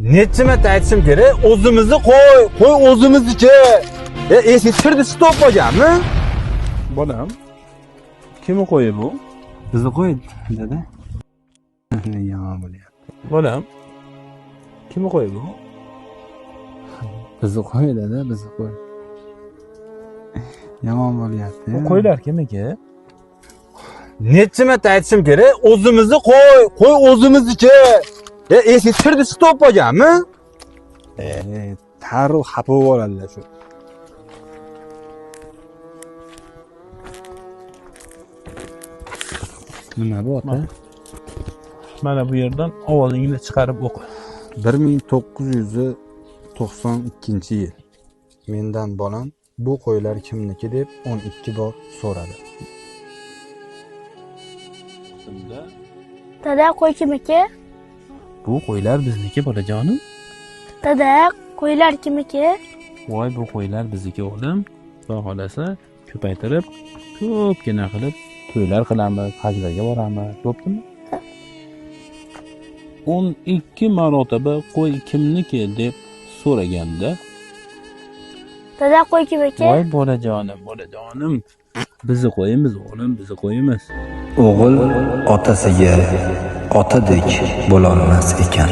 Necha marta aytishim kerak, o'zimizni qo'y o'zimizniki. Eski tushirdi stop bo'lganmi? Bolam. Kimi qo'yi bu? Bizni qo'y, dada. Yomon bo'lyapti. Bolam. Kimi qo'yi bu? Bizni qo'y, dada, bizni qo'y. Yomon bo'lyapti. Bu qo'ylar kimniki? Necha marta aytishim kerak, o'zimizni qo'y o'zimizniki. Eski tushirdi stop bo'lganmi? Tarix xafa bo'ladilar shu. Nima bu ota? Mana bu yerdan ovozingni chiqarib o'qi. 1992-yil. Mendan bolam bu qo'ylar kimniki deb 12 bor so'radi. Dada, qo'y kimniki? Bu qo'ylar bizniki bolajonim. Dada, qo'ylar kimniki? Voy, bu qo'ylar bizniki o'g'lim. Xudo xolasa ko'paytirib, ko'pgina qilib to'ylar qilamiz, hajlarga boramiz. Bo'ptimi? 12 marotaba qo'y kimniki deb so'raganda, Dada, qo'y kimniki? voy bolajonim. Bizni qo'yimiz o'g'lim, bizni qo'yimiz. O'g'il otasiga otadek bo'lolmas ekan.